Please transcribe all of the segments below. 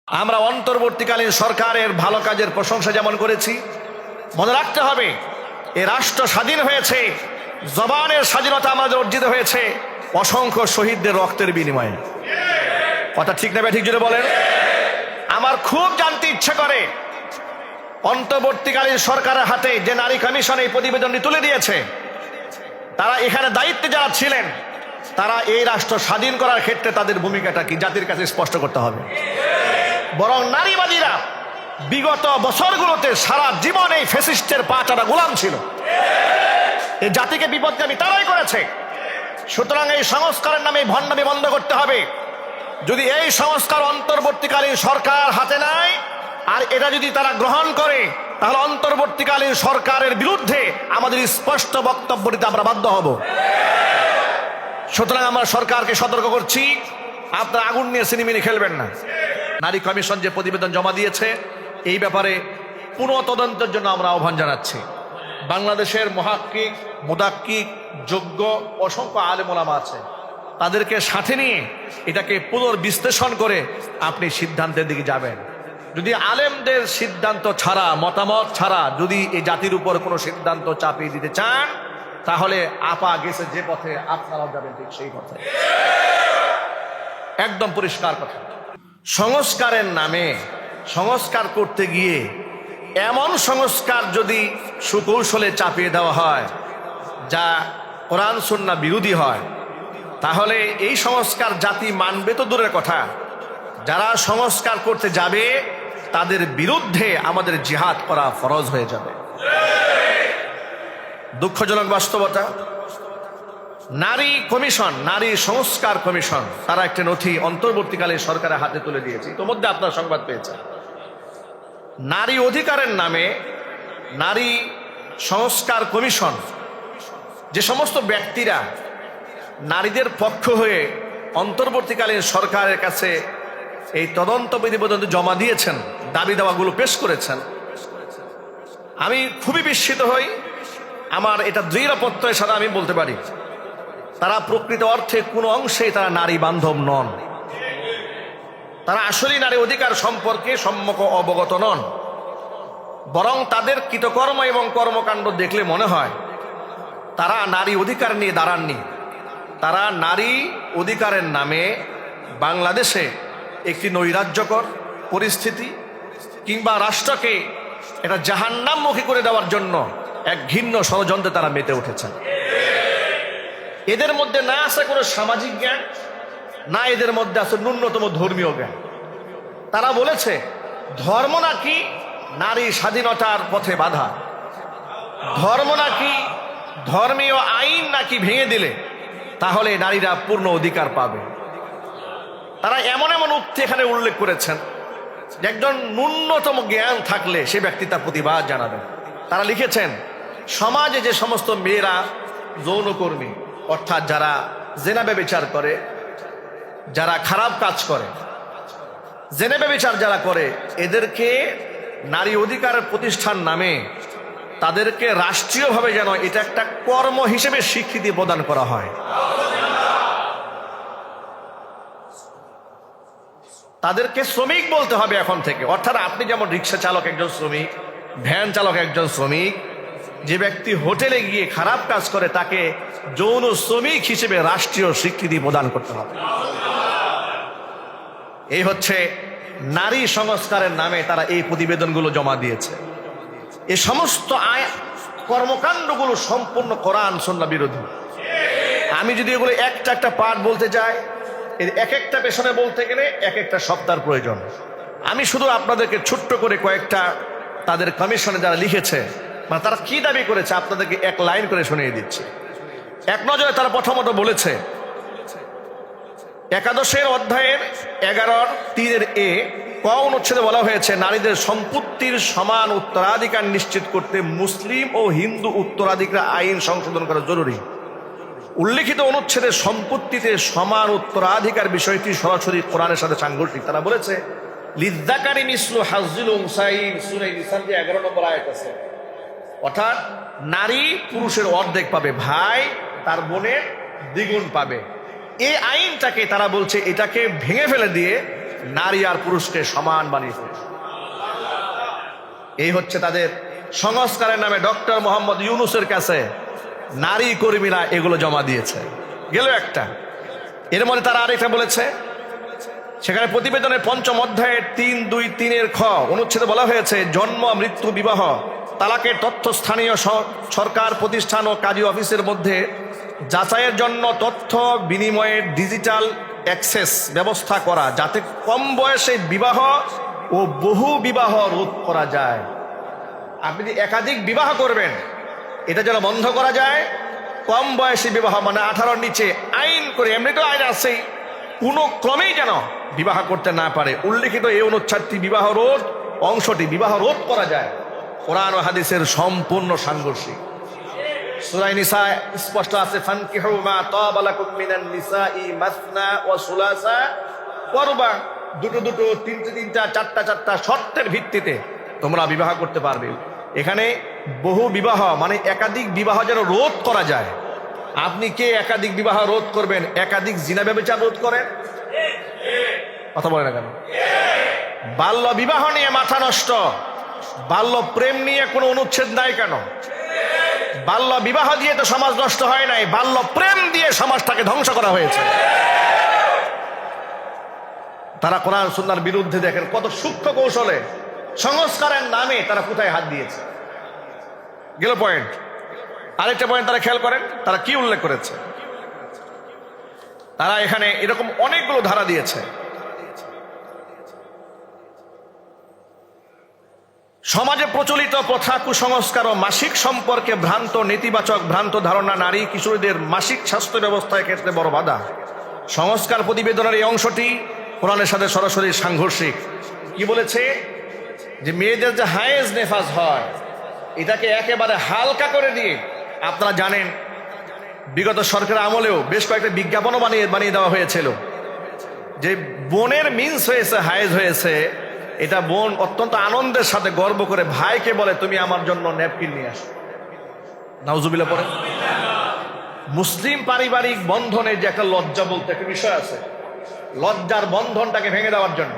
আমরা অন্তর্বর্তীকালীন সরকারের ভালো কাজের প্রশংসা যেমন করেছি, মনে রাখতে হবে এ রাষ্ট্র স্বাধীন হয়েছে, জবানের স্বাধীনতা আমাদের অর্জিত হয়েছে অসংখ্য শহীদদের রক্তের বিনিময়ে। কথা ঠিক না ঠিক জুড়ে বলেন। আমার খুব জানতে ইচ্ছে করে অন্তর্বর্তীকালীন সরকারের হাতে যে নারী কমিশন এই প্রতিবেদনটি তুলে দিয়েছে, তারা এখানে দায়িত্বে যারা ছিলেন তারা এই রাষ্ট্র স্বাধীন করার ক্ষেত্রে তাদের ভূমিকাটা কি জাতির কাছে স্পষ্ট করতে হবে। বরং নারীবাদীরা বিগত বছরগুলোতে সারা জীবন এই ফ্যাসিস্টের পাচারা গোলাম ছিল, এই জাতিকে বিপদগামী তারাই করেছে। সুতরাং এই সংস্কারের নামে ভণ্ডামি বন্ধ করতে হবে। যদি এই সংস্কার অন্তর্বর্তীকালীন সরকার হাতে নেয় আর এটা যদি তারা গ্রহণ করে, তাহলে অন্তর্বর্তীকালীন সরকারের বিরুদ্ধে আমাদের স্পষ্ট বক্তব্য দিতে আমরা বাধ্য হব। সুতরাং আমরা সরকারকে সতর্ক করছি, আপনারা আগুন নিয়ে সিনেমিনি খেলবেন না। নারী কমিশন যে প্রতিবেদন জমা দিয়েছে এই ব্যাপারে পুনঃ তদন্তের জন্য আমরা আহ্বান জানাচ্ছি। বাংলাদেশের মুহাক্কিক, মুদাক্কিক, যোগ্য অসংখ্য আলেম ওলামা আছে, তাদেরকে সাথে নিয়ে এটাকে পুনর্বিশ্লেষণ করে আপনি সিদ্ধান্তের দিকে যাবেন। যদি আলেমদের সিদ্ধান্ত ছাড়া, মতামত ছাড়া যদি এই জাতির উপর কোনো সিদ্ধান্ত চাপিয়ে দিতে চান, তাহলে আপা গেছে যে পথে আপনারাও যাবেন ঠিক সেই পথে। একদম পরিষ্কার কথা। সংস্কারের নামে সংস্কার করতে গিয়ে এমন সংস্কার যদি সুকৌশলে চাপিয়ে দেওয়া হয় যা কোরআন সুন্নাহ বিরোধী হয়, তাহলে এই সংস্কার জাতি মানবে তো দূরের কথা, যারা সংস্কার করতে যাবে তাদের বিরুদ্ধে আমাদের জিহাদ করা ফরজ হয়ে যাবে। দুঃখজনক বাস্তবতা, নারী কমিশন, নারী সংস্কার কমিশন, তারা একটা নথি অন্তর্বর্তীকালে সরকারের হাতে তুলে দিয়েছে। ইতিমধ্যে আপনার সংবাদ পেয়েছেন। নারী অধিকারের নামে নারী সংস্কার কমিশন, যে সমস্ত ব্যক্তিরা নারীদের পক্ষ হয়ে অন্তর্বর্তীকালীন সরকারের কাছে এই তদন্ত প্রতিবেদন জমা দিয়েছেন, দাবি দাওয়াগুলো পেশ করেছেন, আমি খুবই বিস্মিত হই। আমার এটা দৃঢ় প্রত্যয়ের সাথে আমি বলতে পারি তারা প্রকৃত অর্থে কোনো অংশেই তারা নারী বান্ধব নন। তারা আসলেই নারী অধিকার সম্পর্কে সম্যক অবগত নন। বরং তাদের কৃতকর্ম এবং কর্মকাণ্ড দেখলে মনে হয় তারা নারী অধিকার নিয়ে দাঁড়াননি। তারা নারী অধিকারের নামে বাংলাদেশে একটি নৈরাজ্যকর পরিস্থিতি কিংবা রাষ্ট্রকে এটা জাহান্নামমুখী করে দেওয়ার জন্য এক ঘৃণ্য ষড়যন্ত্রে তারা মেতে উঠেছেন। এদের মধ্যে না আছে কোনো সামাজিক জ্ঞান, না এদের মধ্যে আছে ন্যূনতম ধর্মীয় জ্ঞান। তারা বলেছে ধর্ম নাকি নারী স্বাধীনতার পথে বাধা, ধর্ম নাকি, ধর্মীয় আইন নাকি ভেঙে দিলে তাহলে নারীরা পূর্ণ অধিকার পাবে। তারা এমন এমন উক্তি এখানে উল্লেখ করেছেন যে একজন ন্যূনতম জ্ঞান থাকলে সে ব্যক্তি তার প্রতিবাদ জানাবে। তারা লিখেছেন সমাজে যে সমস্ত মেয়েরা যৌনকর্মী, অর্থাৎ যারা জেনা ব্যভিচার করে, যারা খারাপ কাজ করে, জেনা ব্যভিচার যারা করে, এদেরকে নারী অধিকারের প্রতিষ্ঠান নামে তাদেরকে রাষ্ট্রীয়ভাবে যেন এটা একটা কর্ম হিসেবে স্বীকৃতি প্রদান করা হয়। তাদেরকে শ্রমিক বলতে হবে এখন থেকে। অর্থাৎ আপনি যেমন রিক্সা চালক একজন শ্রমিক, ভ্যান চালক একজন শ্রমিক, যে ব্যক্তি হোটেলে গিয়ে খারাপ কাজ করে তাকে যৌন শ্রমিক হিসেবে রাষ্ট্রীয় স্বীকৃতি প্রদান করতে হবে। এই হচ্ছে নারী সংস্কারের নামে তারা এই প্রতিবেদনগুলো জমা দিয়েছে। এই সমস্ত কর্মকাণ্ডগুলো সম্পূর্ণ কোরআন সুন্নাহ বিরোধী। আমি যদি এগুলো একটা একটা পাঠ বলতে যাই, এক একটা পেছনে বলতে গেলে এক একটা সপ্তাহের প্রয়োজন। আমি শুধু আপনাদেরকে ছোট্ট করে কয়েকটা তাদের কমিশনে যারা লিখেছে, মানে তারা কি দাবি করেছে আপনাদেরকে এক লাইন করে শুনিয়ে দিচ্ছি। এক নজরে তারা প্রথমত বলেছে, 11 অধ্যায়ের 11(3)(a) ক অনুচ্ছেদে বলা হয়েছে নারীদের সম্পত্তির সমান উত্তরাধিকার নিশ্চিত করতে মুসলিম ও হিন্দু উত্তরাধিকার আইন সংশোধন করা জরুরি। উল্লেখিত অনুচ্ছেদের সম্পত্তিতে সমান উত্তরাধিকার বিষয়টি সরাসরি কোরআনের সাথে সাংঘর্ষিক। তারা বলেছে লিযযাকারি মিসলু হাজ্জিল উনসাইন, সূরা নিসা 11 নম্বর আয়াত আছে, অর্থাৎ নারী পুরুষের অর্ধেক পাবে, ভাই তার বোনের দ্বিগুণ পাবে। এই আইনটাকে তারা বলছে এটাকে ভেঙে ফেলে দিয়ে নারী আর পুরুষকে সমান বানিয়ে ফেলবে। এই হচ্ছে তাদের সংস্কারের নামে ডক্টর মোহাম্মদ ইউনূসের কাছে নারী কর্মীরা এগুলো জমা দিয়েছে। গেল একটা। এর মধ্যে তারা আরেকটা বলেছে, সেখানে প্রতিবেদনের ৫ম অধ্যায়ের ৩.২.৩ খ অনুচ্ছেদে বলা হয়েছে, জন্ম, মৃত্যু, বিবাহ, তালাকের তথ্য স্থানীয় সরকার প্রতিষ্ঠান ও কাজী অফিসের মধ্যে যাচাইয়ের জন্য তথ্য বিনিময়ের ডিজিটাল অ্যাক্সেস ব্যবস্থা করা, যাতে কম বয়সে বিবাহ ও বহু বিবাহ রোধ করা যায়। আপনি যদি একাধিক বিবাহ করবেন, এটা যেন বন্ধ করা যায়। কম বয়সী বিবাহ মানে 18-র নিচে আইন করে, এমনি তো আইন আছেই, কোনো ক্রমেই যেন বিবাহ করতে না পারে। উল্লেখিত এই অনুচ্ছেদটি বিবাহ রোধ অংশটি বিবাহ রোধ করা যায় কোরআন ও হাদিসের সম্পূর্ণ সাংঘর্ষিক। সূরা নিসা স্পষ্ট আছে, ফানকিহু মা তাবা লাকুম মিনান নিসাই মাসনা ওয়া সুলাসা ওয়া রুবা, দুটো দুটো, তিনটা তিনটা, চারটা চারটা শর্তের ভিত্তিতে তোমরা বিবাহ করতে পারবে। এখানে বহু বিবাহ মানে একাধিক বিবাহ যেন রোধ করা যায়। আপনি কে একাধিক বিবাহ রোধ করবেন? একাধিক জিনা ব্যভিচার রোধ করেন? কথা বলে না কেন? বাল্য বিবাহ নিয়ে মাথা নষ্ট, বাল্য প্রেম নিয়ে কোনো অনুচ্ছেদ নাই কেন? বাল্য বিবাহ দিয়ে তো সমাজ নষ্ট হয় নাই, বাল্য প্রেম দিয়ে সমাজটাকে ধ্বংস করা হয়েছে। তারা কোরআন সুন্নাহর বিরুদ্ধে দেখেন কত সূক্ষ্ম কৌশলে সংস্কারের নামে তারা কোথায় হাত দিয়েছে। গেল পয়েন্ট। আরেকটা পয়েন্ট তারা খেয়াল করেন, তারা কি উল্লেখ করেছে। তারা এখানে এরকম অনেকগুলো ধারা দিয়েছে। সমাজে প্রচলিত প্রথা, কুসংস্কার ও মাসিক সম্পর্কে ভ্রান্ত নেতিবাচক ভ্রান্ত ধারণা নারী কিশোরীদের মাসিক স্বাস্থ্য ব্যবস্থার ক্ষেত্রে বড় বাধা। সংস্কার প্রতিবেদনের এই অংশটি কোরআনের সাথে সরাসরি সাংঘর্ষিক। কি বলেছে? যে মেয়েদের যে হায়েজ নেফাজ হয়, এটাকে একেবারে হালকা করে দিয়ে, আপনারা জানেন বিগত সরকার আমলেও বেশ কয়েকটা বিজ্ঞাপনও বানিয়ে দেওয়া হয়েছিল যে বোনের মিন্স হয়েছে, হায়েজ হয়েছে। এটা বোন অত্যন্ত আনন্দের সাথে গর্ব করে ভাইকে বলে, তুমি আমার জন্য ন্যাপকিন নিয়ে আসো। নাউজুবিল্লাহ পড়ে। মুসলিম পারিবারিক বন্ধনে যে একটা লজ্জা বলতে একটা বিষয় আছে, লজ্জার বন্ধনটাকে ভেঙে দেওয়ার জন্য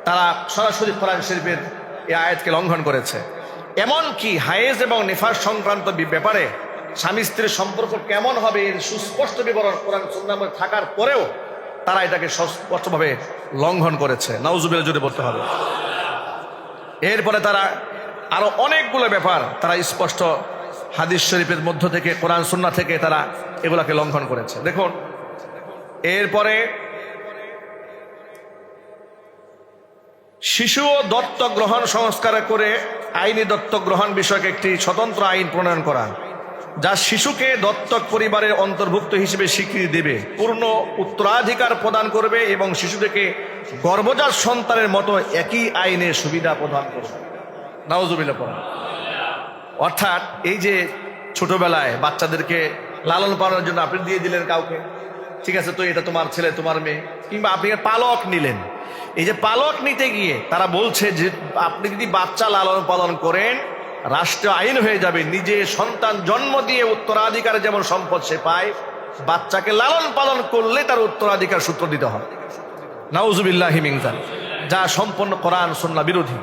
তারা সরাসরি কোরআন শরীফের এই আয়াতকে লঙ্ঘন করেছে। এমনকি হায়েজ এবং নিফাস সংক্রান্ত ব্যাপারে স্বামী স্ত্রীর সম্পর্ক কেমন হবে এর সুস্পষ্ট বিবরণ কোরআন সুন্নাহ থাকার পরেও তারা এটাকে স্পষ্টভাবে লঙ্ঘন করেছে। নাউজুবিল্লাহ জুড়ে বলতে হবে। এরপরে তারা আরো অনেকগুলো ব্যাপার তারা স্পষ্ট হাদিস শরীফের মধ্য থেকে, কোরআন সুন্নাহ থেকে তারা এগুলাকে লঙ্ঘন করেছে। দেখুন, এরপরে শিশু ও দত্তক গ্রহণ সংস্কার করে আইনি দত্তক গ্রহণ বিষয়ক একটি স্বতন্ত্র আইন প্রণয়ন করা, যা শিশুকে দত্তক পরিবারের অন্তর্ভুক্ত হিসেবে স্বীকৃতি দেবে, পূর্ণ উত্তরাধিকার প্রদান করবে এবং শিশুদেরকে গর্ভজাত সন্তানের মতো একই আইনে সুবিধা প্রদান করবে। নাউজুবিল্লাহ পড়া। অর্থাৎ এই যে ছোটবেলায় বাচ্চাদেরকে লালন পালনের জন্য আপনি দিয়ে দিলেন কাউকে, ঠিক আছে, তো এটা তোমার ছেলে তোমার মেয়ে, কিংবা আপনি পালক নিলেন। এই যে পালক নিতে গিয়ে তারা বলছে যে আপনি যদি বাচ্চা লালন পালন করেন, রাষ্ট্রীয় আইন হয়ে যাবে, নিজে সন্তান জন্ম দিয়ে উত্তরাধিকারে যেমন সম্পদ সে পায়, বাচ্চাকে লালন পালন করলে তার উত্তরাধিকার সূত্র দিতে হবে। নাউজুবিল্লাহি মিন যালিক, যা সম্পূর্ণ কোরআন সুন্নাহ বিরোধী।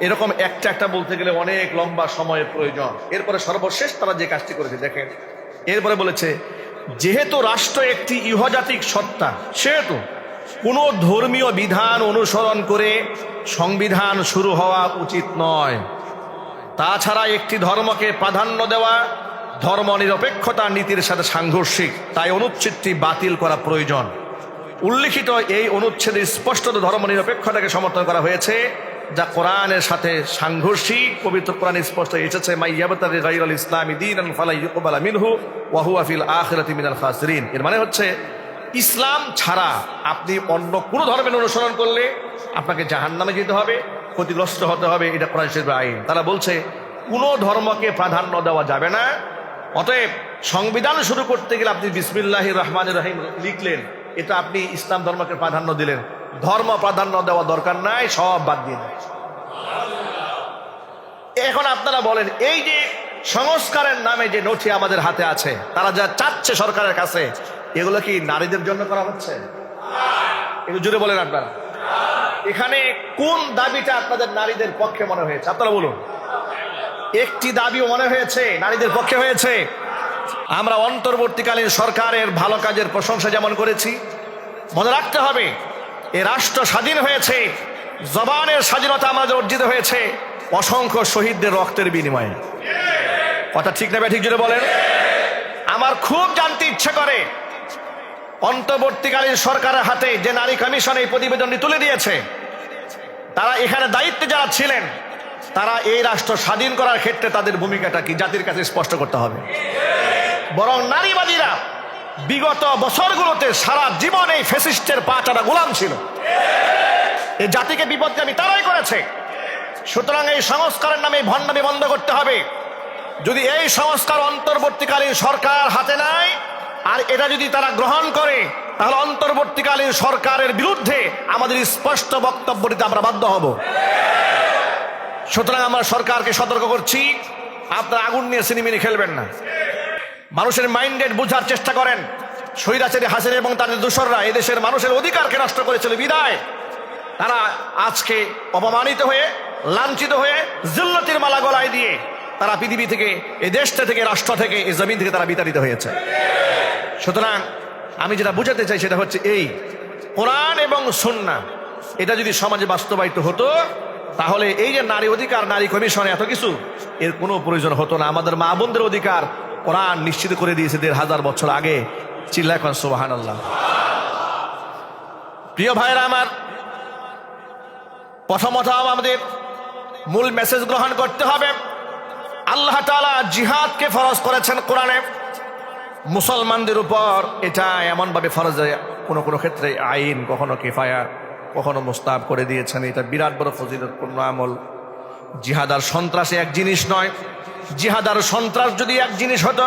এরকম একটা বলতে গেলে অনেক লম্বা সময়ের প্রয়োজন। এরপরে সর্বশেষ তারা যে কাজটি করেছে দেখেন, এরপরে বলেছে, যেহেতু রাষ্ট্র একটি ইহজাতিক সত্তা, সেহেতু কোনো ধর্মীয় বিধান অনুসরণ করে সংবিধান শুরু হওয়া উচিত নয়। তাছাড়া একটি ধর্মকে প্রাধান্য দেওয়া ধর্ম নিরপেক্ষতা নীতির সাথে সাংঘর্ষিক, তাই অনুচ্ছেদটি বাতিল করা প্রয়োজন। উল্লিখিত এই অনুচ্ছেদে স্পষ্টত ধর্ম নিরপেক্ষতাকে সমর্থন করা হয়েছে, যা কোরআনের সাথে সাংঘর্ষিক। পবিত্র কোরআনে স্পষ্ট এসেছে, মাইয়াবতাগি গায়রাল ইসলামি দীনান ফালা ইউকবালা মিনহু ওয়া হুয়া ফিল আখিরাতি মিনাল খাসিরিন। এর মানে হচ্ছে ইসলাম ছাড়া আপনি অন্য কোনো ধর্মের অনুসরণ করলে আপনাকে জাহান্নামে যেতে হবে, ক্ষতিগ্রস্ত হতে হবে। এটা কোরআন শরীফের আইন। তারা বলছে কোনো ধর্মকে প্রাধান্য দেওয়া যাবে না। অতএব সংবিধান শুরু করতে গেলে আপনি বিসমিল্লাহির রহমানির রহিম লিখলেন, এটা আপনি ইসলাম ধর্মকে প্রাধান্য দিলেন। ধর্ম প্রাধান্য দেওয়া দরকার নাই, সব বাদ দিয়ে দেন। এখন আপনারা বলেন, এই যে সংস্কারের নামে যে নথি আমাদের হাতে আছে, তারা যা চাচ্ছে সরকারের কাছে, এগুলো কি নারীদের জন্য করা হচ্ছে? একটু জুড়ে বলেন আপনারা। এখানে কোন দাবিটা আপনাদের নারীদের পক্ষে মনে হয়েছে আপনারা বলুন। একটি দাবিও মনে হয়েছে নারীদের পক্ষে হয়েছে? আমরা অন্তর্বর্তীকালীন সরকারের ভালো কাজের প্রশংসা যেমন করেছি, মনে রাখতে হবে এ রাষ্ট্র স্বাধীন হয়েছে, জবানের স্বাধীনতা আমাদের অর্জিত হয়েছে অসংখ্য শহীদদের রক্তের বিনিময়ে। কথা ঠিক না ঠিক জুড়ে বলেন। আমার খুব জানতে ইচ্ছে করে অন্তর্বর্তীকালীন সরকারের হাতে যে নারী কমিশন এই প্রতিবেদনটি তুলে দিয়েছে, তারা এখানে দায়িত্বে যারা ছিলেন তারা এই রাষ্ট্র স্বাধীন করার ক্ষেত্রে তাদের ভূমিকাটা কি জাতির কাছে স্পষ্ট করতে হবে। বরং নারীবাদীরা বিগত বছরগুলোতে সারা জীবন এই ফ্যাসিস্টের পাটারা গোলাম ছিল, এই জাতিকে বিপদগামী তারাই করেছে। সুতরাং এই সংস্কারের নামে ভণ্ডামি বন্ধ করতে হবে। যদি এই সংস্কার অন্তর্বর্তীকালীন সরকার হাতে নেয় আর এটা যদি তারা গ্রহণ করে, তাহলে অন্তর্বর্তীকালীন সরকারের বিরুদ্ধে আমাদের স্পষ্ট বক্তব্য দিতে আমরা বাধ্য হব। সুতরাং আমরা সরকারকে সতর্ক করছি, আপনারা আগুন নিয়ে সিনেমিনি খেলবেন না। মানুষের মাইন্ডেড বোঝার চেষ্টা করেন। স্বৈরাচারী হাসিনা এবং তাদের দোসররা এদেশের মানুষের অধিকারকে নষ্ট করেছিল বিদায় তারা আজকে অপমানিত হয়ে, লাঞ্ছিত হয়ে, জিল্লতির মালা গলায় দিয়ে তারা পৃথিবী থেকে, এই দেশটা থেকে, রাষ্ট্র থেকে, এই জমিন থেকে তারা বিতাড়িত হয়েছে। সুতরাং আমি যেটা বুঝাতে চাই সেটা হচ্ছে এই কোরআন এবং সুন্নাহ এটা যদি সমাজে বাস্তবায়িত হতো, তাহলে এই যে নারী অধিকার, নারী কমিশন, এত কিছু এর কোনো প্রয়োজন হতো না। আমাদের মা বোনদের অধিকার কোরআন নিশ্চিত করে দিয়েছে 1500 বছর আগে। চিল্লা এখন সুবহানাল্লাহ। প্রিয় ভাইরা আমার, প্রথমত আমাদের মূল মেসেজ গ্রহণ করতে হবে। আল্লাহ তাআলা জিহাদকে ফরজ করেছেন কোরআনে মুসলমানদের উপর। এটা এমন ভাবে ফরজ, কোনো কোনো ক্ষেত্রে আইন, কখনো কিফায়া, কখনো মুস্তাহাব করে দিয়েছেন। এটা বিরাট বড় ফজিলতপূর্ণ আমল। জিহাদ আর সন্ত্রাসে এক জিনিস নয়। জিহাদ আর সন্ত্রাস যদি এক জিনিস হতো,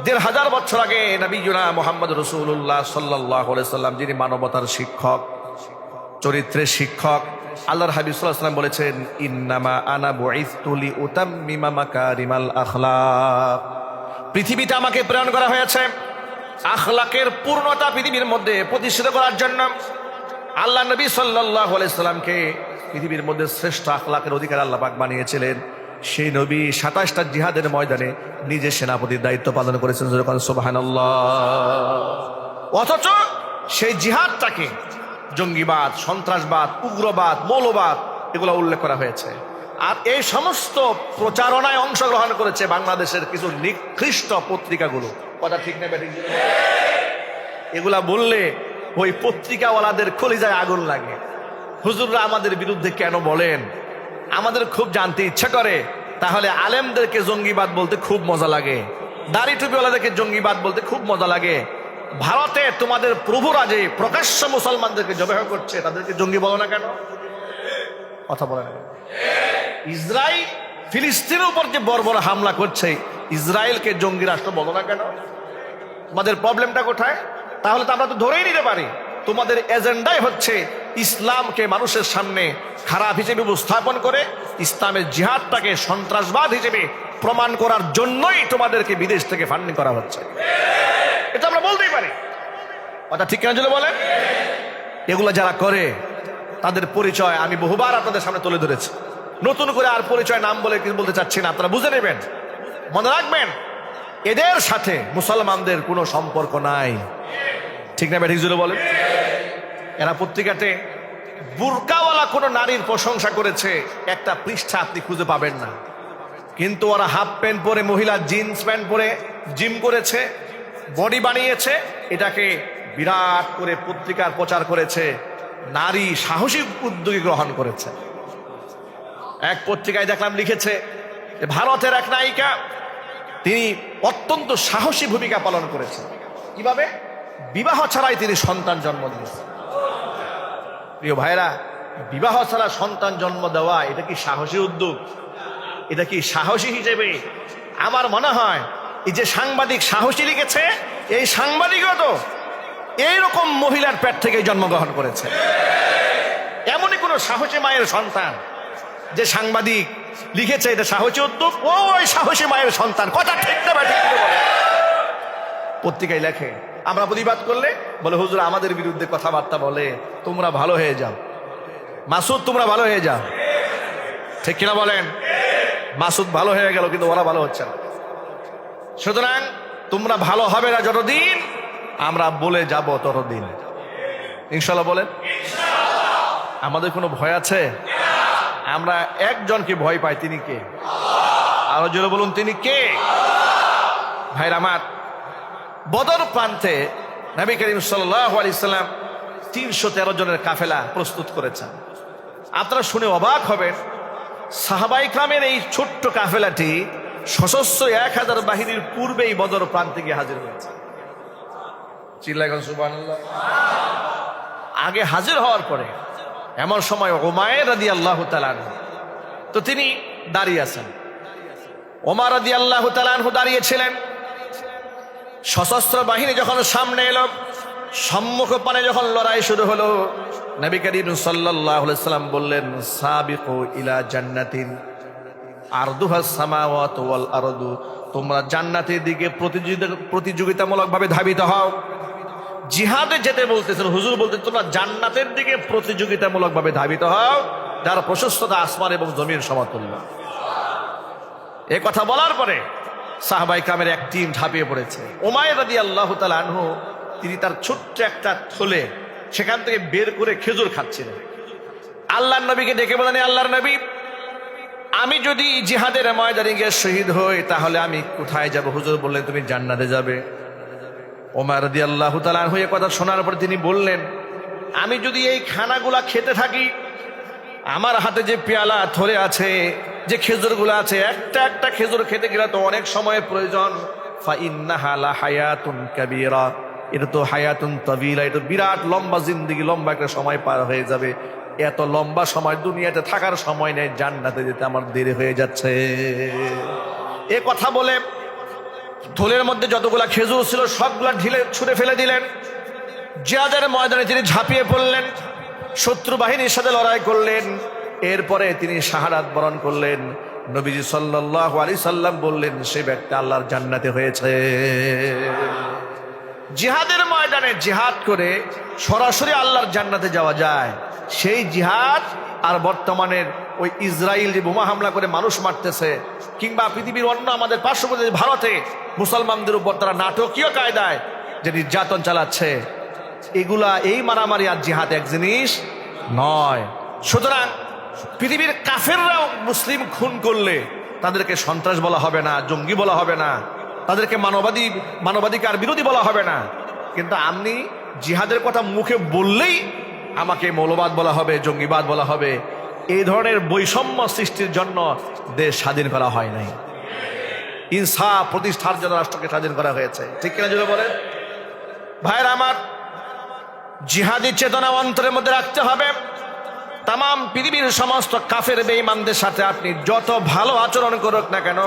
1500 বছর আগে নবিয়ুনা মুহাম্মদ রাসূলুল্লাহ সাল্লাল্লাহু আলাইহি সাল্লাম, যিনি মানবতার শিক্ষক, চরিত্রের শিক্ষক, আল্লাহর হাবিব সাল্লাল্লাহু আলাইহি ওয়াসাল্লাম বলেছেন, ইন্নামা আনা বুইসতু লিউতাম্মিমা মাকারিমাল আখলাক। পৃথিবীতে আমাকে প্রেরণ করা হয়েছে আখলাকের পূর্ণতা পৃথিবীর মধ্যে প্রতিষ্ঠিত করার জন্য। আল্লাহ নবী সাল্লাল্লাহু আলাইহি সাল্লামকে পৃথিবীর মধ্যে শ্রেষ্ঠ আখলাকের অধিকারী আল্লাহ পাক বানিয়েছিলেন। সেই নবী 27টা জিহাদের ময়দানে নিজে সেনাপতির দায়িত্ব পালন করেছেন। সুবহানাল্লাহ। অথচ সেই জিহাদটাকে জঙ্গিবাদ, সন্ত্রাসবাদ, উগ্রবাদ, মৌলবাদ এগুলো উল্লেখ করা হয়েছে। আর এই সমস্ত প্রচারণায় অংশগ্রহণ করেছে বাংলাদেশের কিছু নিকৃষ্ট পত্রিকাগুলো। কথা ঠিক নেবে ঠিক? এগুলা বললে ওই পত্রিকাওয়ালাদের কলিজায় আগুন লাগে। হুজুররা আমাদের বিরুদ্ধে কেন বলেন? আমাদের খুব জানতে ইচ্ছা করে। তাহলে আলেমদেরকে জঙ্গিবাদ বলতে খুব মজা লাগে, দাড়ি টুপিওয়ালাদেরকে জঙ্গিবাদ বলতে খুব মজা লাগে। ভারতে তোমাদের প্রভুরা যে প্রকাশ্য মুসলমানদেরকে জবাহ করছে, তাদেরকে জঙ্গি বলো না কেন? কথা বলে না। ইসরায়েল ফিলিস্তিনের উপর যে বর্বর হামলা করছে, ইসরায়েলকে জঙ্গি রাষ্ট্র বলো না কেন? তোমাদের প্রবলেমটা কোথায়? তাহলে তো আমরা তো ধরেই নিতে পারি তোমাদের এজেন্ডাই হচ্ছে ইসলামকে মানুষের সামনে খারাপ হিসেবে উপস্থাপন করে ইসলামের জিহাদটাকে সন্ত্রাসবাদ হিসেবে প্রমাণ করার জন্যই তোমাদেরকে বিদেশ থেকে ফান্ডিং করা হচ্ছে। এটা আমরা বলতেই পারি। কথা ঠিক কেন যদি বলেন? এগুলো যারা করে তাদের পরিচয় আমি বহুবার আপনাদের সামনে তুলে ধরেছি। নতুন করে আর পরিচয় নাম বলে বলতে চাচ্ছি না, আপনারা বুঝে নেবেন। মনে রাখবেন, এদের সাথে মুসলমানদের কোনো সম্পর্ক নাই। ঠিক না ঠিক জুড়ে বলেন? এরা পত্রিকাতে বুরকাওয়ালা কোনো নারীর প্রশংসা করেছে, একটা পৃষ্ঠা আপনি খুঁজে পাবেন না। কিন্তু ওরা হাফ প্যান্ট পরে, মহিলা জিন্স প্যান্ট পরে জিম করেছে, বডি বানিয়েছে, এটাকে বিরাট করে পত্রিকার প্রচার করেছে, নারী সাহসী উদ্যোগী গ্রহণ করেছে। এক পত্রিকায় দেখলাম লিখেছে ভারতের এক নায়িকা, তিনি অত্যন্ত সাহসী ভূমিকা পালন করেছেন। কিভাবে? বিবাহ ছাড়াই তিনি সন্তান জন্ম দিয়েছেন। প্রিয় ভাইরা, বিবাহ ছাড়া সন্তান জন্ম দেওয়া এটা কি সাহসী উদ্যোগ? এটা কি সাহসী হিসেবে? আমার মনে হয় এই যে সাংবাদিক সাহসী লিখেছে, এই সাংবাদিকও তো এইরকম মহিলার পেট থেকে জন্মগ্রহণ করেছে। এমনই কোন সাহসী মায়ের সন্তান যে সাংবাদিক লিখেছে এটা সাহসী উদ্যোগ, ওই সাহসী মায়ের সন্তান। কথা ঠিক না? পত্রিকায় লেখে আমরা প্রতিবাদ করলে বলে হুজুর আমাদের বিরুদ্ধে কথাবার্তা বলে, তোমরা ভালো হয়ে যাও। মাসুদ তোমরা ভালো হয়ে যাও, ঠিক কিনা বলেন? মাসুদ ভালো হয়ে গেল, কিন্তু ওরা ভালো হচ্ছে না। সুতরাং তোমরা ভালো হবে না যতদিন আমরা বলে যাব ততদিন। ইনশাল্লাহ বলেন। আমাদের কোনো ভয় আছে? আমরা একজনকে ভয় পাই, তিনি কে? আরো জোরে বলুন, তিনি কে? ভাইরা আমার, বদর প্রান্তে নবী করিম সাল্লাল্লাহু আলাইহি সাল্লাম 313 জনের কাফেলা প্রস্তুত করেছেন। আপনারা শুনে অবাক হবেন, সাহাবায়ে কেরামের এই ছোট্ট কাফেলাটি সশস্ত্র 1000 বাহিনীর পূর্বেই বদর প্রান্তে গিয়ে হাজির হয়েছে। চিল্লায় সুবহানাল্লাহ। আগে হাজির হওয়ার পরে এমন সময় উমাইর রাদিয়াল্লাহু তাআলা আনহু, তো তিনি দাঁড়িয়ে আছেন। ওমর রাদিয়াল্লাহু তাআলা আনহু দাঁড়িয়েছিলেন। সশস্ত্র বাহিনী যখন সামনে এলো, সম্মুখ পানে যখন লড়াই শুরু হলো, নবী করিম সাল্লাল্লাহু আলাইহি সাল্লাম বললেন, সাবিকু ইলা জান্নাতিন আরদুহাস সামাওয়াতু ওয়াল আরদু, তোমরা জান্নাতের দিকে প্রতিযোগিতামূলক ভাবে ধাবিত হও। জিহাদে যেতে বলতেছেন, হুজুর বলতেন তোমরা জান্নাতের দিকে প্রতিযোগিতামূলক ভাবে ধাবিত হও, যার প্রশস্ততা আসমান এবং জমির সমতুল্য। এই কথা বলার পরে সাহাবায়ে কেরামের এক টিম ঝাঁপিয়ে পড়েছে। উমাইর রাদিয়াল্লাহু তাআলা আনহু, তিনি তার ছোট্ট একটা থলে সেখান থেকে বের করে খেজুর খাচ্ছিলেন। আল্লাহর নবীকে ডেকে বলেন, আল্লাহর নবী, আমি যদি জিহাদের ময়দানে গিয়ে শহীদ হই তাহলে আমি কোথায় যাব? হুজুর বললেন, তুমি জান্নাতে যাবে। ওমর রাদিয়াল্লাহু তাআলা আনহু এই কথা শোনার পর তিনি বললেন, আমি যদি এই খানাগুলা খেতে থাকি, আমার হাতে যে পেয়ালা থলে আছে, যে খেজুরগুলো আছে, একটা একটা খেজুর খেতে গেলে তো অনেক সময়ের প্রয়োজন। ফাইন্নাহা লা হায়াতুন কাবীরা, এটা তো হায়াতুন তাবিলা, এটা বিরাট লম্বা জিন্দেগি, লম্বা একটা সময় পার হয়ে যাবে। এত লম্বা সময় দুনিয়াতে থাকার সময় নেই, জান্নাতে যেতে আমার দেরি হয়ে যাচ্ছে। এ কথা বলে থলের মধ্যে যতগুলা খেজুর ছিল সবগুলা ঢিলে ছুঁড়ে ফেলে দিলেন। জিহাদের ময়দানে তিনি ঝাঁপিয়ে পড়লেন, শত্রু বাহিনীর সাথে লড়াই করলেন। এরপরে তিনি শাহাদাত বরণ করলেন। নবীজি সাল্লাল্লাহু আলাইহি সাল্লাম বললেন, সে ব্যক্তি আল্লাহর জান্নাতে হয়েছে। জিহাদের ময়দানে জিহাদ করে সরাসরি আল্লাহর জান্নাতে যাওয়া যায়, সেই জিহাদ আর বর্তমানের ওই ইসরায়েল যে বোমা হামলা করে মানুষ মারতেছে, কিংবা পৃথিবীর অন্য আমাদের পার্শ্ববর্তী ভারতে মুসলমানদের উপর তারা নাটকীয় কায়দায় যে নির্যাতন চালাচ্ছে, এগুলা, এই মারামারি আর জিহাদ এক জিনিস নয়। সুতরাং পৃথিবীর কাফেররাও মুসলিম খুন করলে তাদেরকে সন্ত্রাস বলা হবে না, জঙ্গি বলা হবে না, তাদেরকে মানবাধিকার বিরোধী বলা হবে না। কিন্তু আপনি জিহাদের কথা মুখে বললেই আমাকে মৌলবাদ বলা হবে, জঙ্গিবাদ বলা হবে। এই ধরনের বৈষম্য সৃষ্টির জন্য দেশ স্বাধীন করা হয় নাই, ইনসাফ প্রতিষ্ঠার জন্য রাষ্ট্রকে স্বাধীন করা হয়েছে। ঠিক কিনা জুড়ে বলেন? ভাইরা আমার, জিহাদি চেতনা অন্তরের মধ্যে রাখতে হবে। তাম পৃথিবীর সমস্ত কাফের বেঈমানদের সাথে আপনি যত ভালো আচরণ করুক না কেন,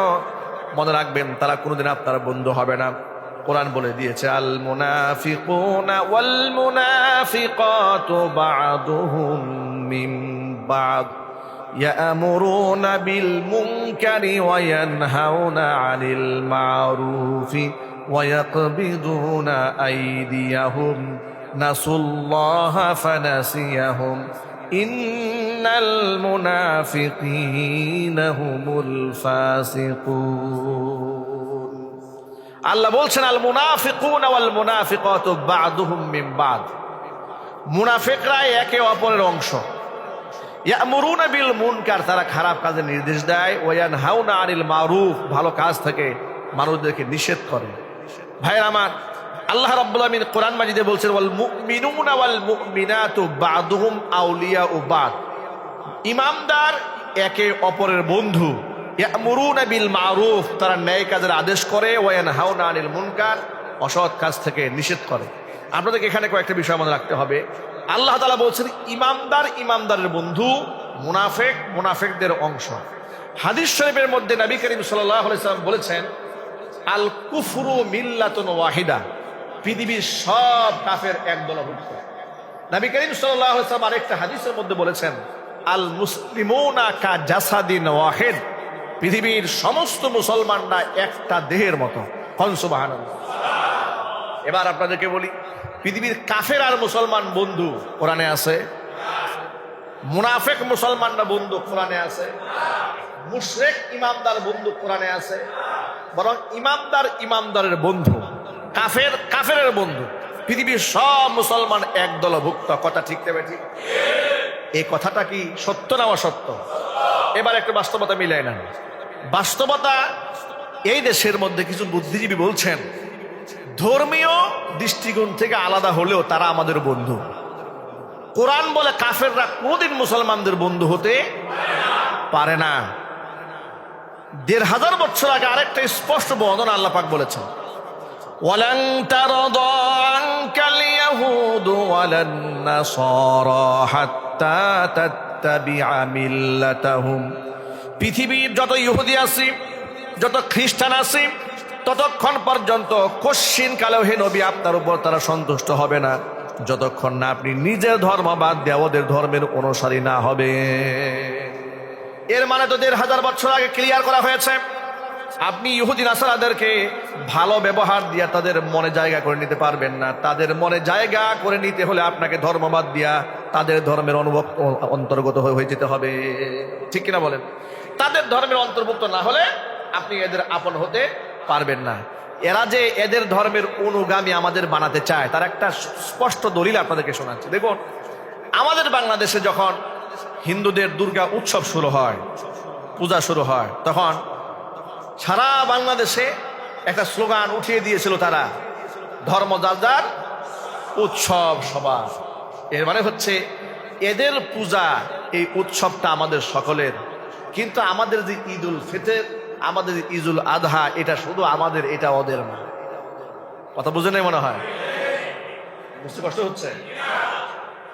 মনে রাখবেন তারা কোনোদিন আপনার বন্ধু হবে না। কোরআন বলে দিয়েছে, আল মুনাফিকুনা ওয়াল মুনাফিকাতু বা'দুহুম মিন বা'দ ইয়ামুরুনা বিল মুনকারি ওয়া ইয়ানহাউনা আনিল মা'রুফি ওয়া ইয়াকবিদুনা আইদিয়াহুম নাসুল্লাহা ফানাসিয়াহুম ইন্নাল মুনাফিকিনা হুমুল ফাসিকুন। আল্লাহ বলছেন, আল মুনাফিকুনা ওয়াল মুনাফিকাতু বা'দুহুম মিন বা'দ, মুনাফিকরা একে অপরের অংশ। ইয়ামুরুনা বিল মুনকার, তারা খারাপ কাজের নির্দেশ দেয়। ওয়া ইয়ানহাউনা আনিল মারুফ, ভালো কাজ থেকে মানুষদেরকে নিষেধ করে। ভাইরা আমার, আল্লাহ রাব্বুল আমিন কোরআন মাজিদে বলছেন, ওয়াল মুমিনুনা ওয়াল মুমিনাতু বা'দুহুম আউলিয়াউ বা'দ, ইমানদার একে অপরের বন্ধু। ইয়ামুরুনা বিল মারুফ, তারা ন্যায় কাজের আদেশ করে। ওয়া ইয়ানহাউনা আনিল মুনকার, অসৎ কাজ থেকে নিষেধ করে। আপনাদেরকে এখানে কয়েকটা বিষয় মনে রাখতে হবে। আল্লাহ তাআলা বলছেন, ইমানদার ইমানদারের বন্ধু, মুনাফিক মুনাফিকদের অংশ। হাদিস শরীফের মধ্যে নবী করিম সাল্লাল্লাহু আলাইহি ওয়াসাল্লাম বলেছেন, আল কুফরু মিল্লাতুন ওয়াহিদা, পৃথিবীর সব কাফের এক দলভুক্ত। নবী করিম সাল্লাল্লাহু আলাইহি ওয়াসাল্লাম আরেকটা হাদিসের মধ্যে বলেছেন, আল মুসলিমুনা কা জাসাদিন ওয়াহিদ, পৃথিবীর সমস্ত মুসলমানরা একটা দেহের মতো। সুবহানাল্লাহ। এবার আপনাদেরকে বলি, পৃথিবীর কাফের আর মুসলমান বন্ধু কোরআনে আছে? মুনাফেক মুসলমানরা বন্ধু কোরআনে আছে? মুশরিক ইমামদার বন্ধু কোরআনে আছে? বরং ইমামদার ইমামদারের বন্ধু, কাফের কাফেরের বন্ধু। পৃথিবীর সব মুসলমান এক দলভুক্ত। কথা ঠিক নেবে ঠিক? এই কথাটা কি সত্য না অসত্য? এবার একটু বাস্তবতা মিলাই না। বাস্তবতা, এই দেশের মধ্যে কিছু বুদ্ধিজীবী বলছেন ধর্মীয় দৃষ্টিকোণ থেকে আলাদা হলেও তারা আমাদের বন্ধু। কোরআন বলে কাফেররা কোনদিন মুসলমানদের বন্ধু হতে পারে না। ১৫০০ বছর আগে আরেকটা স্পষ্ট বর্ণনা আল্লাহ পাক বলেছেন, ওয়ালান তারদা আনকাল ইয়াহুদু ওয়ালান নাসারা হাত্তা তাত্তাবিআ মিল্লাতাহুম। পৃথিবীর যত ইহুদি আছে, যত খ্রিস্টান আছে, ততক্ষণ পর্যন্ত কশ্চিন কালেও হে নবী আপনার উপর তারা সন্তুষ্ট হবে না, যতক্ষণ না আপনি নিজের ধর্ম বাদ দিয়ে ওদের ধর্মের অনুসারী না হবে। এর মানে তো ১৫০০ বছর আগে ক্লিয়ার করা হয়েছে, আপনি ইহুদি নাসারাদেরকে ভালো ব্যবহার দিয়ে তাদের মনে জায়গা করে নিতে পারবেন না। তাদের মনে জায়গা করে নিতে হলে আপনাকে ধর্মবাদ দিয়া তাদের ধর্মের অন্তর্গত হয়ে যেতে হবে। ঠিক কিনা বলেন? তাদের ধর্মের অন্তর্ভুক্ত না হলে আপনি এদের আপন হতে পারবেন না। এরা যে এদের ধর্মের অনুগামী আমাদের বানাতে চায়, তার একটা স্পষ্ট দলিল আপনাদেরকে শোনাচ্ছি। দেখুন, আমাদের বাংলাদেশে যখন হিন্দুদের দুর্গা উৎসব শুরু হয়, পূজা শুরু হয়, তখন সারা বাংলাদেশে একটা স্লোগান উঠিয়ে দিয়েছিল তারা, ধর্ম যার যার উৎসব সবার। এর মানে হচ্ছে এদের পূজা, এই উৎসবটা আমাদের সকলের, কিন্তু আমাদের যে ঈদুল ফিতর, আমাদের যে ঈদুল আদহা, এটা শুধু আমাদের, এটা ওদের না। কথা বুঝে নেই মনে হয়? বুঝতে কষ্ট হচ্ছে?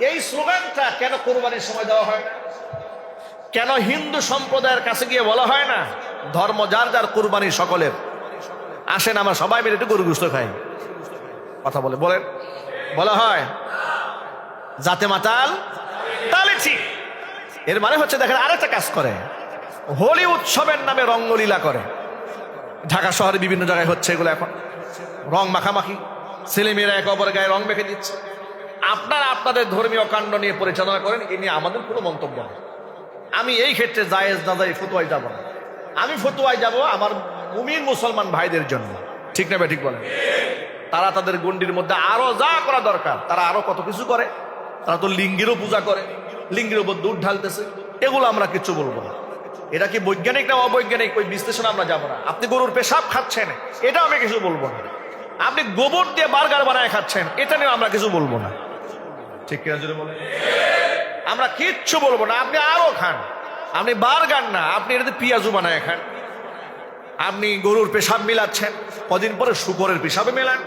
এই স্লোগানটা কেন কোরবানির সময় দেওয়া হয় না? কেন হিন্দু সম্প্রদায়ের কাছে গিয়ে বলা হয় না ধর্ম যার যার, কোরবানি সকলের, আসেন আমরা সবাই মিলে একটু গরু গোশত খাই? কথা বলেন, বলা হয় যাতে মাতাল তালে ঠিক। এর মানে হচ্ছে দেখেন আরেকটা কাজ করে, হোলি উৎসবের নামে রঙ্গলীলা করে। ঢাকা শহরে বিভিন্ন জায়গায় হচ্ছে এগুলো। এখন রং মাখামাখি, ছেলেমেয়েরা একে অপরের গায়ে রং মেখে দিচ্ছে। আপনারা আপনাদের ধর্মীয় কাণ্ড নিয়ে পরিচালনা করেন, এ নিয়ে আমাদের কোনো মন্তব্য নেই। আমি এই ক্ষেত্রে জায়েজ না জায়েজ ফতুয়ায় যাব না। আমি ফতুয়ায় যাব আমার মুমিন মুসলমান ভাইদের জন্য। ঠিক না ঠিক বলেন? তারা তাদের গণ্ডির মধ্যে আরো যা করা দরকার তারা আরো কত কিছু করে। তারা তো লিঙ্গেরও পূজা করে, লিঙ্গের উপর দুধ ঢালতেছে, এগুলো আমরা কিছু বলবো না। এটা কি বৈজ্ঞানিক না অবৈজ্ঞানিক ওই বিশ্লেষণে আমরা যাবো না। আপনি গরুর পেশাব খাচ্ছেন, এটা আমি কিছু বলবো না। আপনি গোবর দিয়ে বার্গার বানায় খাচ্ছেন, এটা নিয়ে আমরা কিছু বলবো না। ঠিক কিনা যদি বলেন? আমরা কিচ্ছু বলবো না। আপনি আরো খান, আপনি বার্গার না, আপনি এটাতে পেঁয়াজু বানায় খান। আপনি গরুর পেশাব মিলাচ্ছেন, কদিন পরে শুকরের পেশাবে মেলান,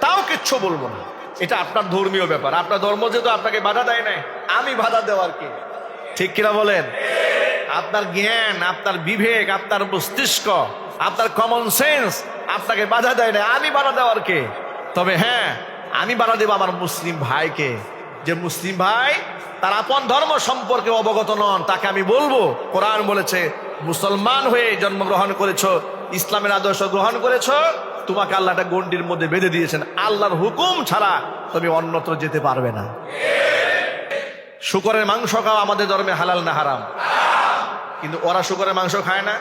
তাও কিচ্ছু বলবো না। এটা আপনার ধর্মীয় ব্যাপার। আপনার ধর্ম যেহেতু আপনাকে বাধা দেয় নাই, আমি বাধা দেওয়ার কি? ঠিক কিনা বলেন? আপনার জ্ঞান, আপনার বিবেক, আপনার মস্তিষ্ক, আপনার কমন সেন্স আপনাকে বাধা দেয় না, আমি বাধা দেওয়ার কে? তবে হ্যাঁ, আমি বাধা দেব আমার মুসলিম ভাইকে। যে মুসলিম ভাই তার আপন ধর্ম সম্পর্কে অবগত নন, তাকে আমি বলবো কোরআন বলেছে মুসলমান হয়ে জন্মগ্রহণ করেছো, ইসলামের আদর্শ গ্রহণ করেছো, তোমাকে আল্লাহ একটা গণ্ডির মধ্যে বেঁধে দিয়েছেন। আল্লাহর হুকুম ছাড়া তুমি অন্যত্র যেতে পারবে না। শুকরের মাংস খাওয়া আমাদের ধর্মে হালাল না হারাম? কিন্তু ওরা শুকরের মাংস খায় না।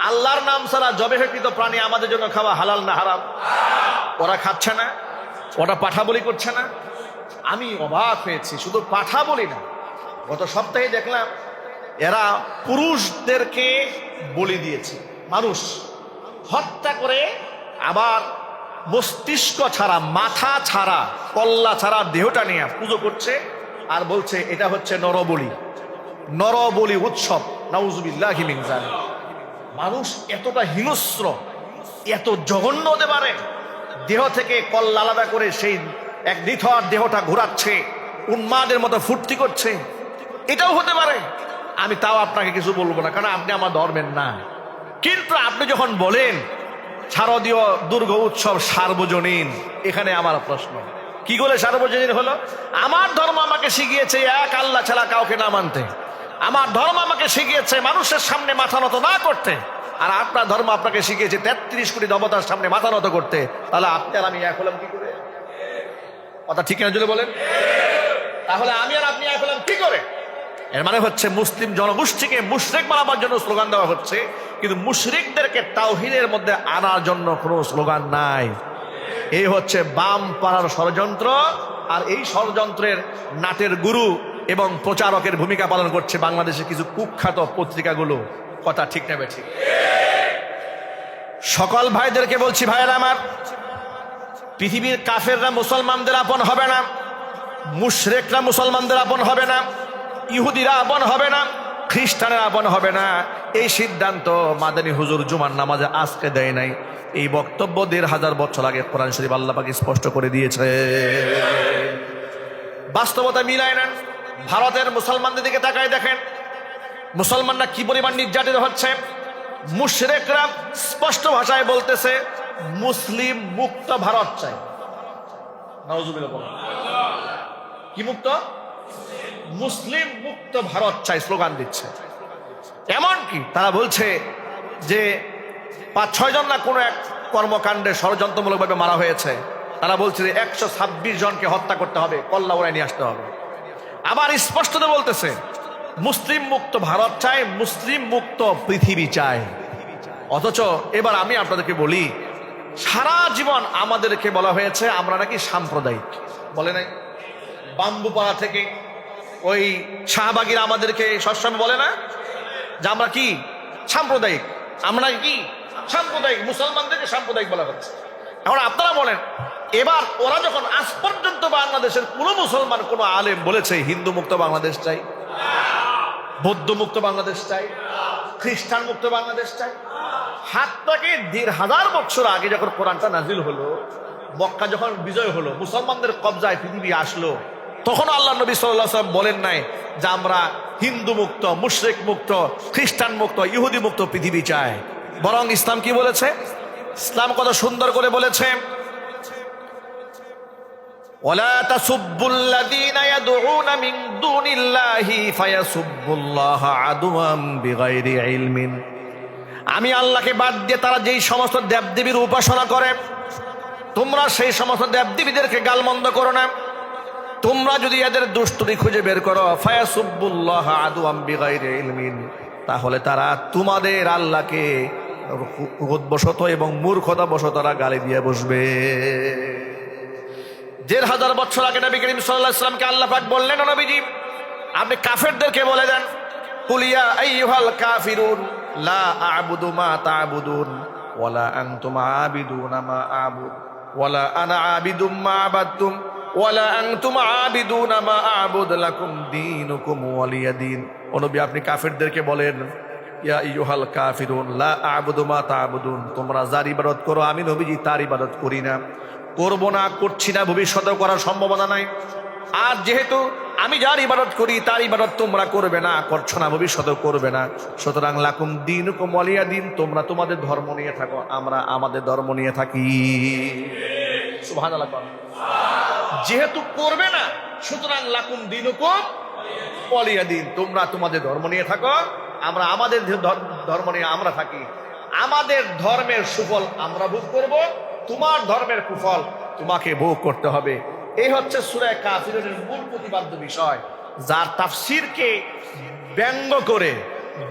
আল্লাহর নাম ছাড়া জবেহকৃত প্রাণী আমাদের জন্য খাওয়া হালাল না হারাম? ওরা খাচ্ছে না, ওরা পাঠা বলি করছে না। আমি অবাক হয়েছি, শুধু পাঠা বলি না, গত সপ্তাহে দেখলাম এরা পুরুষদেরকে বলি দিয়েছে। মানুষ হত্যা করে আবার মস্তিষ্ক ছাড়া, মাথা ছাড়া, কল্লা ছাড়া দেহটা নিয়ে পুজো করছে আর বলছে এটা হচ্ছে নরবলি, নরবলি উৎসব। নাউজুবিল্লাহি মিন যালিক। মানুষ এতটা হিংস্র, এত জঘন্য হতে পারে? দেহ থেকে কল্লা আলাদা করে সেই এক নিথর দেহটা ঘোরাচ্ছে, উন্মাদের মতো ফুর্তি করছে, এটাও হতে পারে? আমি তাও আপনাকে কিছু বলবো না, কারণ আপনি আমার ধর্মের না। কিন্তু আপনি যখন বলেন শারদীয় দুর্গা উৎসব সার্বজনীন, এখানে আমার প্রশ্ন, কি করে সার্বজনীন হলো? আমার ধর্ম আমাকে শিখিয়েছে এক আল্লাহ ছাড়া কাউকে না মানতে। আমার ধর্ম আমাকে শিখিয়েছে মানুষের সামনে মাথা নত না করতে। আর আপনার ধর্ম আপনাকে শিখিয়েছে 33 কোটি দেবতার সামনে মাথা নত করতে, তাহলে আপনি আর আমি এক হলাম কি করে? কথা ঠিক না যদি বলেন? তাহলে আমি আর আপনি এক হলাম কি করে? এর মানে হচ্ছে মুসলিম জনগোষ্ঠীকে মুশরিক বানাবার জন্য স্লোগান দেওয়া হচ্ছে, কিন্তু মুশরিকদেরকে তাওহীদের মধ্যে আনার জন্য কোনো স্লোগান নাই। এই হচ্ছে বাম পাড়ার ষড়যন্ত্র, আর এই ষড়যন্ত্রের নাটের গুরু এবং প্রচারকের ভূমিকা পালন করছে বাংলাদেশের কিছু কুখ্যাত পত্রিকাগুলো। কথা ঠিক নেবে ঠিক? সকল ভাইদেরকে বলছি, ভাইয়েরা আমার, পৃথিবীর কাফেররা মুসলমানদের আপন হবে না, মুশরিকরা মুসলমানদের আপন হবে না, ইহুদিরা আপন হবে না, খ্রিস্টানেরা আপন হবে না। এই সিদ্ধান্ত মাদানী হুজুর জুমার নামাজে আজকে দেয় নাই, এই বক্তব্য 1500 বছর আগে কোরআন শরীফ আল্লাহ পাক স্পষ্ট করে দিয়েছে। বাস্তবতা মিলায় নেন। ভারতের মুসলমানদের দিকে তাকায় দেখেন, মুসলমানরা কি পরিমাণ নির্যাতিত হচ্ছে। মুশরিকরা স্পষ্ট ভাষায় বলতেছে মুসলিম মুক্ত ভারত চাই। নাউজুবিল্লাহ। কি মুক্ত? মুসলিম মুক্ত ভারত চাই স্লোগান দিচ্ছে। এমনকি তারা বলছে যে 5-6 জন না কোনো এক কর্মকাণ্ডে ষড়যন্ত্রমূলকভাবে মারা হয়েছে, তারা বলছে যে 126 জনকে হত্যা করতে হবে, কল্লা উড়ায় নিয়ে আসতে হবে। আবার স্পষ্টত বলতেছে মুসলিম মুক্ত ভারত চাই, মুসলিম মুক্ত পৃথিবী চাই। অথচ এবার আমি আপনাদেরকে বলি, সারা জীবন আমাদেরকে বলা হয়েছে আমরা নাকি সাম্প্রদায়িক, বলে নাই? বাম্বুপাড়া থেকে ওই শাহবাগীরা আমাদেরকে সবসময় বলে না যে আমরা কি সাম্প্রদায়িক, আমরা কি সাম্প্রদায়িক, মুসলমানদেরকে সাম্প্রদায়িক বলা হচ্ছে। এখন আপনারা বলেন, এবার ওরা যখন আজ পর্যন্ত বাংলাদেশের কোনো মুসলমান কোনো আলেম বলেছে হিন্দু মুক্ত বাংলাদেশ চাই, বৌদ্ধ মুক্ত বাংলাদেশ চাই, খ্রিস্টান মুক্ত বাংলাদেশ চাই? হাত থেকে 1500 বছর আগে যখন কোরআনটা নাজিল হলো, মক্কা যখন বিজয় হলো, মুসলমানদের কবজায় পৃথিবী আসলো, তখন আল্লাহ নবী সাল্লাল্লাহু আলাইহি ওয়াসাল্লাম বলেন নাই যে আমরা হিন্দু মুক্ত, মুশরিক মুক্ত, খ্রিস্টান মুক্ত, ইহুদি মুক্ত পৃথিবী চাই। বরং ইসলাম কি বলেছে? ইসলাম কত সুন্দর করে বলেছে, ওয়ালা তাসুব্বুল্লাযীনা ইয়াদউনা মিন দুনিল্লাহি ফায়াসুব্বুল্লাহা আদওয়াম বিগাইরি ইলমিন। আমি আল্লাহকে বাদ দিয়ে তারা যেই সমস্ত দেবদেবীর উপাসনা করে, তোমরা সেই সমস্ত দেবদেবীদেরকে গালমন্দ করো না। তোমরা যদি এদের দুষ্টুমি খুঁজে বের করো, ফায়াসুব্বুল্লাহা আদওয়াম বিগাইরি ইলমিন, তাহলে তারা তোমাদের আল্লাহকে উদ্বসত এবং মূর্খতা বশত তারা গালি দিয়ে বসবে। 1500 বছর আগে নবী করিম সাল্লাল্লাহু আলাইহি ওয়াসাল্লামকে আল্লাহ পাক বললেন, নবীজি আপনি কাফেরদেরকে বলে দেন, কুল ইয়া আইয়ুহাল কাফিরুন লা আ'বুদু মা তা'বুদুন ওয়ালা আনতুম আবিদুনা মা আ'বুদ ওয়ালা আনা আবিদুম মা আবাদতুম ওয়ালা আনতুম আবিদুনা মা আ'বুদ লাকুম দীনুকুম ওয়ালিয়া দীন। ও নবী আপনি কাফেরদেরকে বলেন, ইয়া আইয়ুহাল কাফিরুন লা আ'বুদু মা তা'বুদুন, তোমরা যার ইবাদত করো আমি নবীজি তার ইবাদত করি না, করব না, করছি না, ভবিষ্যতেও করার সম্ভাবনা নাই। আর যেহেতু আমি যার ইবাদত করি তার ইবাদত তোমরা করবে না, করছো না, ভবিষ্যতেও করবে না, সুতরাং লাকুম দীনুকুম ওয়ালিয়া দীন, তোমরা তোমাদের ধর্ম নিয়ে থাকো, আমরা আমাদের ধর্ম নিয়ে থাকি। সুবহানাল্লাহ। যেহেতু করবে না, সুতরাং লাকুম দীনুকুম ওয়ালিয়া দীন, তোমরা তোমাদের ধর্ম নিয়ে থাকো, আমরা আমাদের ধর্ম নিয়ে আমরা থাকি। আমাদের ধর্মের সুফল আমরা ভোগ করব, তোমার ধর্মের কুফল তোমাকে ভোগ করতে হবে। এই হচ্ছে সূরা কাফিরুনের মূল প্রতিপাদ্য বিষয়, যার তাফসীরকে ব্যঙ্গ করে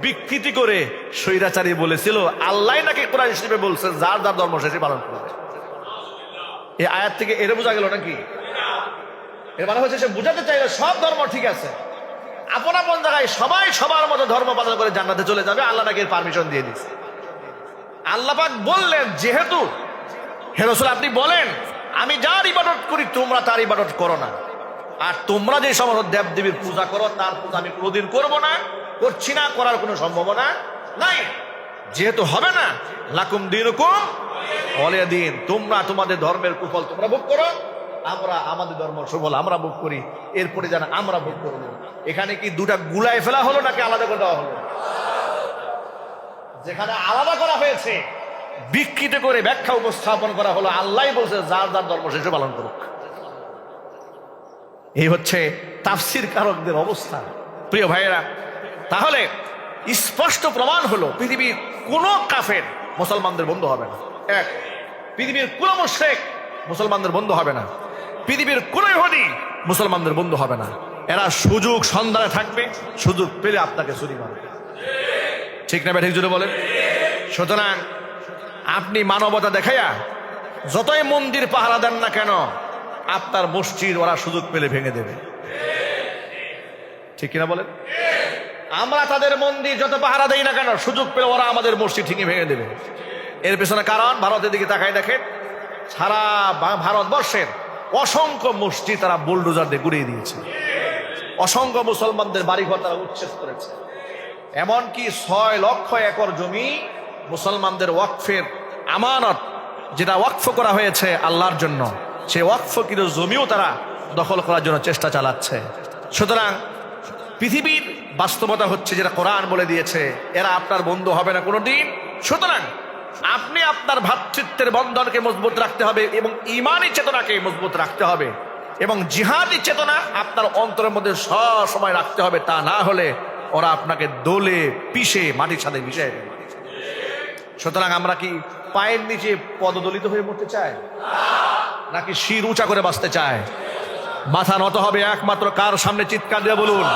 বিকৃতি করে স্বৈরাচারী বলেছিল আল্লাহ নাকি কোরআন শরীফে বলছে যার যার ধর্ম সে পালন করবে। এই আয়াত থেকে এর বোঝা গেল নাকি? এর মানে হচ্ছে সে বুঝাতে চাইলে সব ধর্ম ঠিক আছে, আপন আপন জায়গায় সবাই সবার মতো ধর্ম পালন করে জান্নাতে চলে যাবে, আল্লাহ নাকি এর পারমিশন দিয়ে দিচ্ছে। আল্লাহ পাক বললেন, যেহেতু হে রাসূল আপনি বলেন আমি যার ইবাদত করি তোমরা তার ইবাদত করো না, আর তোমরা যে সমস্ত দেবদেবীর পূজা করো তার পূজা আমি কোনোদিন করব না, করছি না, করার কোনো সম্ভাবনা নাই। যেহেতু হবে না, লাকুম দীনুকুম ওয়ালিয়া দীন, তোমরা তোমাদের ধর্মের কুফল তোমরা ভোগ করো, আমরা আমাদের ধর্ম সুফল আমরা ভোগ করি, এরপরে যেন আমরা ভোগ করব। এখানে কি দুটা গুলায় ফেলা হলো নাকি আলাদা করে দেওয়া হলো? যেখানে আলাদা করা হয়েছে, বিকৃত করে ব্যাখ্যা উপস্থাপন করা হলো, আল্লাহ বলছে যার যার ধর্ম সে পালন করুক। এই হচ্ছে তাফসীর কারকদের অবস্থা। প্রিয় ভাইয়েরা, তাহলে স্পষ্ট প্রমাণ হলো পৃথিবীর কোনো কাফের মুসলমানদের বন্ধু হবে না। এক, পৃথিবীর কোনো মুশরিক মুসলমানদের বন্ধু হবে না। পৃথিবীর কোনো ইহুদি মুসলমানদের বন্ধু হবে না। এরা সুযোগ সন্ধানে থাকবে, সুযোগ পেলে আপনাকে ছুরি মারবে। ঠিক না ঠিক জুড়ে বলেন? সুতরাং আপনি মানবতা দেখাইয়া যতই মন্দির পাহারা দেন না কেন, আপনার মসজিদ ওরা সুযোগ পেলে ভেঙে দেবে। ঠিক কিনা বলেন? আমরা তাদের মন্দির যত পাহারা দেই না কেন, সুযোগ পেলে ওরা আমাদের মসজিদ ঠিকই ভেঙে দেবে। এর পেছনে কারণ ভারতের দিকে তাকাই দেখেন, সারা ভারতবর্ষের অসংখ্য মসজিদ তারা বুলডোজার দিয়ে গুড়িয়ে দিয়েছে। অসংখ্য মুসলমানদের বাড়িঘর তারা উচ্ছেদ করেছে। এমনকি 6 লক্ষ একর জমি মুসলমানদের ওয়াকফের আমানত, যেটা ওয়াকফ করা হয়েছে আল্লাহর জন্য, সেই ওয়াকফকৃত জমিও তারা দখল করার জন্য চেষ্টা চালাচ্ছে। সুতরাং পৃথিবীর বাস্তবতা হচ্ছে, যেটা কোরআন বলে দিয়েছে, এরা আপনার বন্ধু হবে না কোনোদিন। সুতরাং আপনি আপনার ভ্রাতৃত্বের বন্ধনকে মজবুত রাখতে হবে এবং ঈমানী চেতনাকে মজবুত রাখতে হবে এবং জিহাদি চেতনা আপনার অন্তরের মধ্যে সব সময় রাখতে হবে। তা না হলে ওরা আপনাকে দোলে পিষে মাটির সাথে মিশিয়ে দেবে। সুতরাং আমরা কি পায়ের নিচে পদদলিত হয়ে মরতে চাই, নাকি শির উঁচা করে বাঁচতে চায়? মাথা নত হবে একমাত্র কার সামনে? চিৎকার দিয়ে বলুন,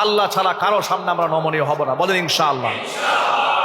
আল্লাহ ছাড়া কারো সামনে আমরা নমনীয় হব না। বলেন ইনশাআল্লাহ।